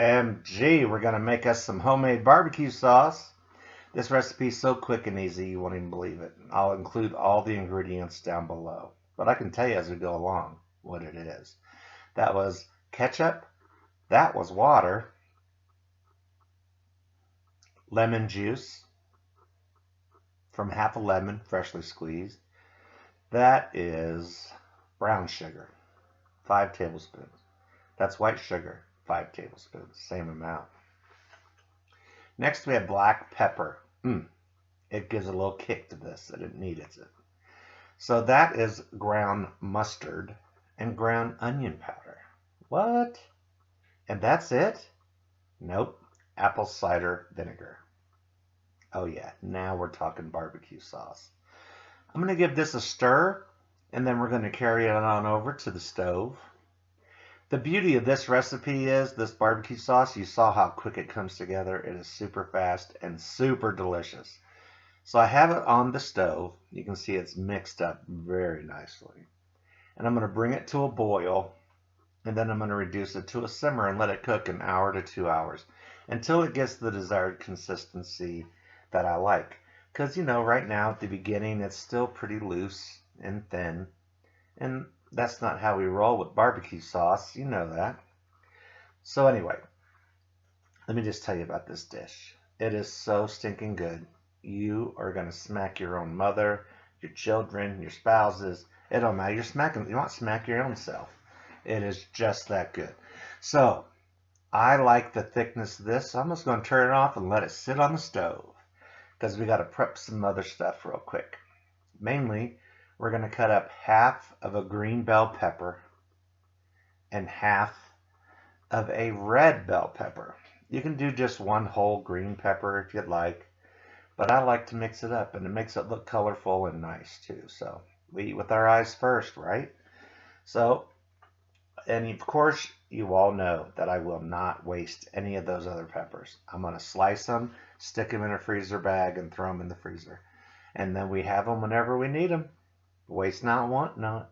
OMG, we're going to make us some homemade barbecue sauce. This recipe is so quick and easy you won't even believe it. I'll include all the ingredients down below, but I can tell you as we go along what it is. That was ketchup, that was water, lemon juice from half a lemon, freshly squeezed. That is brown sugar, 5 tablespoons. That's white sugar, 5 tablespoons, same amount. Next we have black pepper. It gives a little kick to this that it needs it. So that is ground mustard and ground onion powder. What? And that's it? Nope. Apple cider vinegar. Oh yeah, now we're talking barbecue sauce. I'm going to give this a stir, and then we're going to carry it on over to the stove. The beauty of this recipe is this barbecue sauce, you saw how quick it comes together. It is super fast and super delicious. So I have it on the stove. You can see it's mixed up very nicely. And I'm going to bring it to a boil, and then I'm going to reduce it to a simmer and let it cook an hour to 2 hours until it gets the desired consistency that I like. Because, you know, right now at the beginning, it's still pretty loose and thin. And that's not how we roll with barbecue sauce. You know that. So anyway, let me just tell you about this dish. It is so stinking good. You are going to smack your own mother, your children, your spouses. It don't matter. You want to smack your own self. It is just that good. So I like the thickness of this. So I'm just going to turn it off and let it sit on the stove because we got to prep some other stuff real quick. Mainly, we're going to cut up half of a green bell pepper and half of a red bell pepper. You can do just one whole green pepper if you'd like, but I like to mix it up, and it makes it look colorful and nice too. So we eat with our eyes first, right? So, and of course, you all know that I will not waste any of those other peppers. I'm going to slice them, stick them in a freezer bag, and throw them in the freezer. And then we have them whenever we need them. Waste not, want not.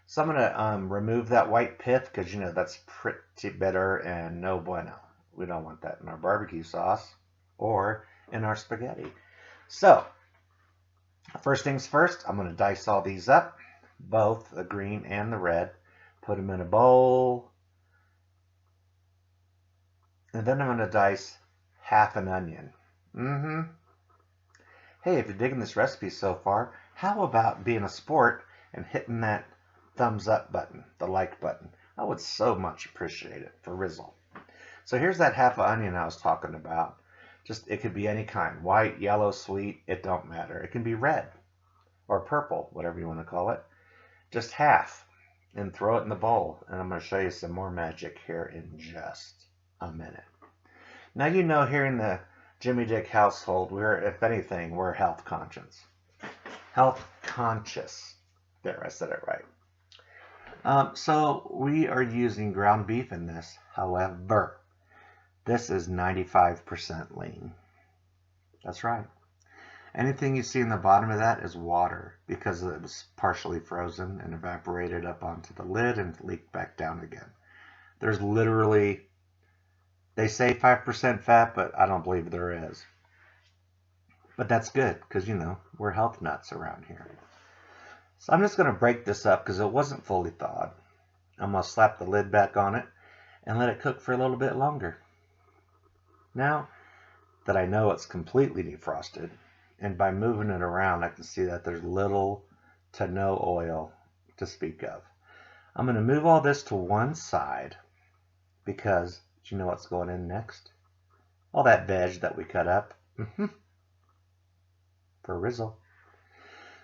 So I'm going to remove that white pith because, you know, that's pretty bitter and no bueno. We don't want that in our barbecue sauce or in our spaghetti. So first things first, I'm going to dice all these up, both the green and the red. Put them in a bowl. And then I'm going to dice half an onion. Hey, if you're digging this recipe so far, how about being a sport and hitting that thumbs up button, the like button? I would so much appreciate it for Rizzle. So here's that half an onion I was talking about. Just, it could be any kind. White, yellow, sweet, it don't matter. It can be red or purple, whatever you want to call it. Just half, and throw it in the bowl. And I'm going to show you some more magic here in just a minute. Now, you know, here in the Jimmy Dick household, if anything, we're health conscious. Health conscious. There, I said it right. So we are using ground beef in this. However, this is 95% lean. That's right. Anything you see in the bottom of that is water because it was partially frozen and evaporated up onto the lid and leaked back down again. There's literally, they say 5% fat, but I don't believe there is. But that's good because, you know, we're health nuts around here. So I'm just going to break this up because it wasn't fully thawed. I'm going to slap the lid back on it and let it cook for a little bit longer. Now that I know it's completely defrosted, and by moving it around, I can see that there's little to no oil to speak of. I'm going to move all this to one side because, do you know what's going in next? All that veg that we cut up. For Rizzle.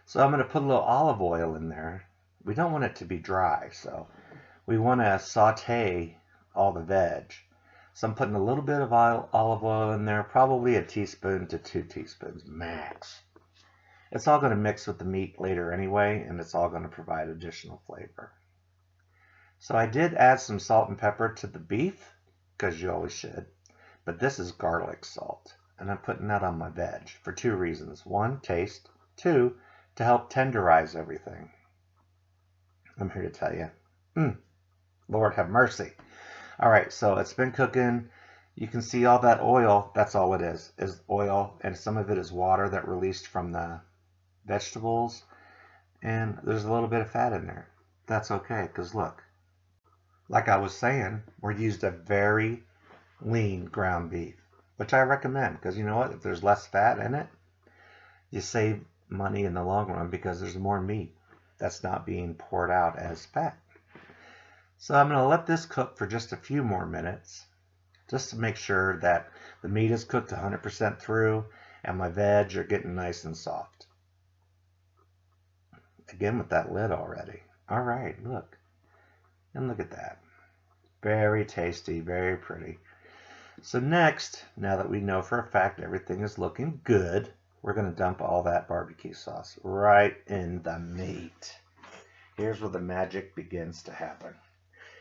So I'm going to put a little olive oil in there. We don't want it to be dry, so we want to saute all the veg. So I'm putting a little bit of olive oil in there, probably a teaspoon to 2 teaspoons max. It's all going to mix with the meat later anyway, and it's all going to provide additional flavor. So I did add some salt and pepper to the beef, because you always should, but this is garlic salt. And I'm putting that on my veg for 2 reasons. 1, taste. 2, to help tenderize everything. I'm here to tell you. Lord have mercy. All right, so it's been cooking. You can see all that oil. That's all it is oil, and some of it is water that released from the vegetables, and there's a little bit of fat in there. That's okay, because look, like I was saying, we used a very lean ground beef, which I recommend, because you know what? If there's less fat in it, you save money in the long run because there's more meat that's not being poured out as fat. So I'm going to let this cook for just a few more minutes, just to make sure that the meat is cooked 100% through and my veg are getting nice and soft. Again with that lid already. All right, look. And look at that. Very tasty, very pretty. So next, now that we know for a fact everything is looking good, we're going to dump all that barbecue sauce right in the meat. Here's where the magic begins to happen.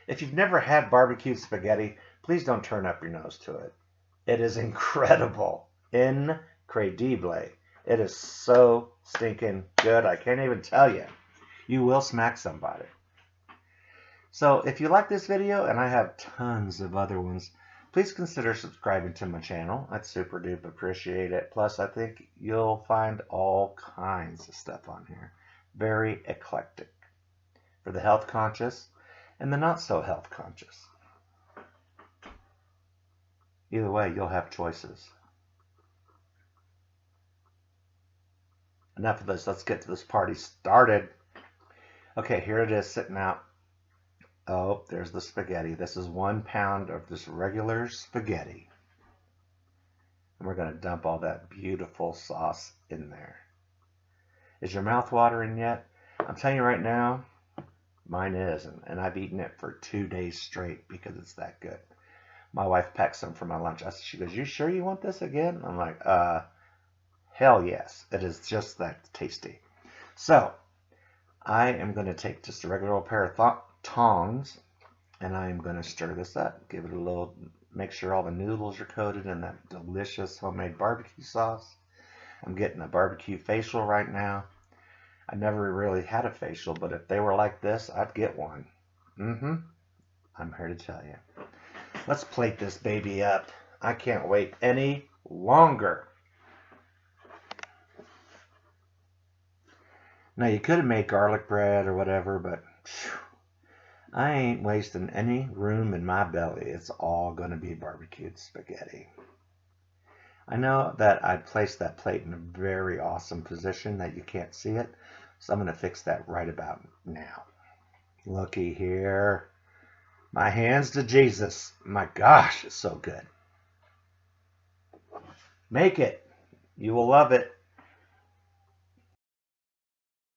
If you've never had barbecued spaghetti, please don't turn up your nose to it. It is incredible. Incredible. It is so stinking good. I can't even tell you. You will smack somebody. So if you like this video, and I have tons of other ones, please consider subscribing to my channel. I'd super duper appreciate it. Plus, I think you'll find all kinds of stuff on here. Very eclectic. For the health conscious and the not so health conscious. Either way, you'll have choices. Enough of this. Let's get to this party started. Okay, here it is sitting out. Oh, there's the spaghetti. This is 1 pound of this regular spaghetti. And we're going to dump all that beautiful sauce in there. Is your mouth watering yet? I'm telling you right now, mine is. And I've eaten it for 2 days straight because it's that good. My wife packed some for my lunch. She goes, "You sure you want this again?" I'm like, hell yes. It is just that tasty. So, I am going to take just a regular old pair of tongs, and I am going to stir this up. Give it a little, make sure all the noodles are coated in that delicious homemade barbecue sauce. I'm getting a barbecue facial right now. I never really had a facial, but if they were like this, I'd get one. I'm here to tell you. Let's plate this baby up. I can't wait any longer. Now, you could have made garlic bread or whatever, but I ain't wasting any room in my belly. It's all going to be barbecued spaghetti. I know that I placed that plate in a very awesome position that you can't see it, so I'm going to fix that right about now. Looky here. My hands to Jesus. My gosh, it's so good. Make it. You will love it.